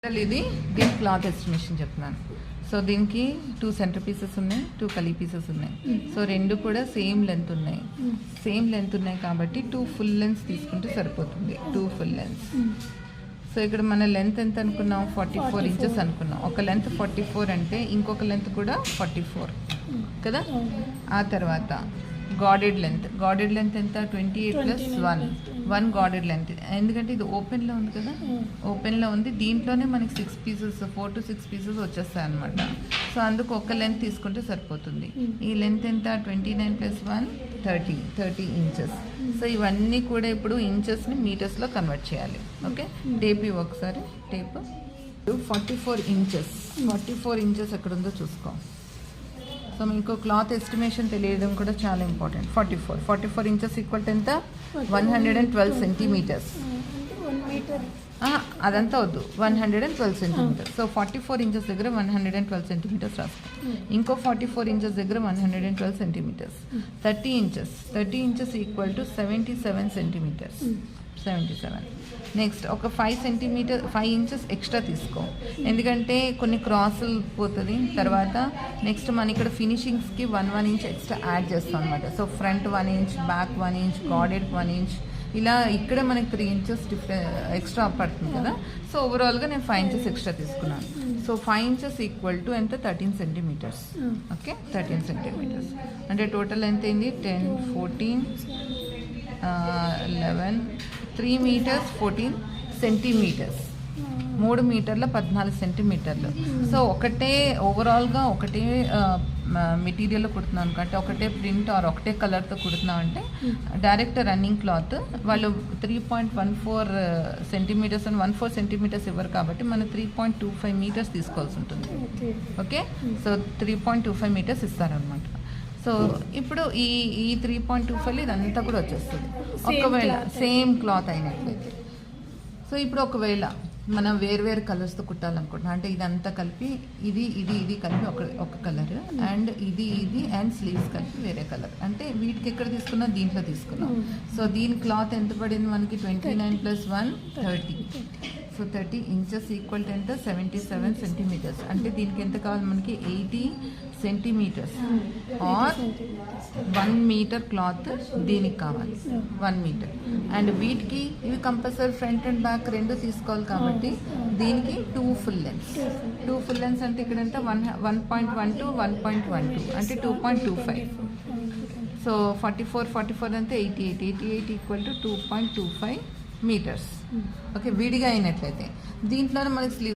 ఇది దీని cloth estimation చెప్తున్నాను. సో దీనికి 2 సెంటర్ పీసెస్ ఉన్నాయి, 2 కలీ పీసెస్ ఉన్నాయి. సో రెండు కూడా సేమ్ లెంత్ ఉన్నాయి కాబట్టి 2 ఫుల్ లెంత్స్ తీసుకుంటే సరిపోతుంది. 2 ఫుల్ లెంత్స్. సో ఇక్కడ మన లెంత్ ఎంత అనుకున్నాం? 44 ఇంచెస్ అనుకున్నాం. ఒక లెంత్ 44 అంటే ఇంకొక లెంత్ కూడా 44 కదా. ఆ తర్వాత గాడెడ్ లెంత్ ఎంత? 28 + 1 గాడెడ్ లెంత్. ఎందుకంటే ఇది ఓపెన్లో ఉంది కదా, ఓపెన్లో ఉంది. దీంట్లోనే మనకి 6 పీసెస్ 4 to 6 పీసెస్ వచ్చేస్తాయి అనమాట. సో అందుకు ఒక లెంత్ తీసుకుంటే సరిపోతుంది. ఈ లెంత్ ఎంత? 29 + 1 30 ఇంచెస్. సో ఇవన్నీ కూడా ఇప్పుడు ఇంచెస్ని మీటర్స్లో కన్వర్ట్ చేయాలి. ఓకే, టేప్ ఇవి ఒకసారి. టేప్ 44 ఇంచెస్ ఎక్కడ ఉందో చూసుకో. సో మీకు క్లాత్ ఎస్టిమేషన్ తెలియడం కూడా చాలా ఇంపార్టెంట్. 44 ఇంచెస్ ఈక్వల్ టు ఎంత? 112 సెంటీమీటర్స్. అదంతా వద్దు, 112 సెంటీమీటర్స్. సో 44 ఇంచెస్ దగ్గర 112 సెంటీమీటర్స్ రాస్తాం. ఇంకో 44 ఇంచెస్ దగ్గర 112 centimetres. 30 inches equal to 77 centimetres. 77. Next ఒక 5 ఇంచెస్ ఎక్స్ట్రా తీసుకో, ఎందుకంటే కొన్ని క్రాసులు పోతుంది. తర్వాత నెక్స్ట్ మన ఇక్కడ ఫినిషింగ్స్కి 1 ఇంచ్ ఎక్స్ట్రా యాడ్ చేస్తాం అనమాట. So front 1 inch, back 1 inch, గాడెడ్ 1 inch, ఇలా ఇక్కడ మనకి 3 ఇంచెస్ ఎక్స్ట్రా పడుతుంది కదా. సో ఓవరాల్గా నేను 5 ఇంచెస్ ఎక్స్ట్రా తీసుకున్నాను. సో 5 ఇంచెస్ ఈక్వల్ టు ఎంత? 13 సెంటీమీటర్స్. ఓకే, 13 సెంటీమీటర్స్ అంటే టోటల్ ఎంత అయింది? 10, 14, 11, 3 meters 14 సెంటీమీటర్స్. 3 మీటర్ల 14 సెంటీమీటర్లు. సో ఓవరాల్గా ఒకటే మెటీరియల్లో కుడుతున్నాం అంటే ఒకటే ప్రింట్ ఆర్ ఒకటే కలర్తో కుడుతున్నాం అంటే డైరెక్ట్ రన్నింగ్ క్లాత్ వాళ్ళు 3.14 సెంటీమీటర్స్ అని 14 సెంటీమీటర్స్ ఇవ్వరు కాబట్టి మనం 3.25 మీటర్స్ తీసుకోవాల్సి ఉంటుంది. ఓకే, సో 3.25 మీటర్స్ ఇస్తారనమాట. సో ఇప్పుడు ఈ 3.25 ఇదంతా కూడా వచ్చేస్తుంది ఒకవేళ సేమ్ క్లాత్ అయినట్లయితే. సో ఇప్పుడు ఒకవేళ మనం వేరు కలర్స్తో కుట్టాలనుకుంటున్నాం అంటే ఇదంతా కలిపి ఇది కలిపి ఒక కలర్, అండ్ ఇది అండ్ స్లీవ్స్ కలిపి వేరే కలర్ అంటే వీటికి ఎక్కడ తీసుకున్నాం? దీంట్లో తీసుకున్నాం. సో దీని క్లాత్ ఎంత పడింది మనకి? 29 + 1 30. సో 30 ఇంచెస్ ఈక్వల్ టు ఎంత? 77 సెంటీమీటర్స్. అంటే దీనికి ఎంత కావాలి మనకి? 80 సెంటీమీటర్స్ ఆర్ 1 మీటర్ క్లాత్ దీనికి కావాలి. 1 మీటర్. అండ్ వీటికి ఇవి కంపల్సరీ ఫ్రంట్ అండ్ బ్యాక్ రెండు తీసుకోవాలి కాబట్టి దీనికి 2 ఫుల్ లెన్స్ అంటే ఇక్కడ ఎంత? 1.1 to 1.12 అంటే 2.25. సో 44 అంటే 88 ఈక్వల్ టు 2.25 మీటర్స్. ఓకే, విడిగా అయినట్లయితే దీంట్లోనే మనకి స్లీవ్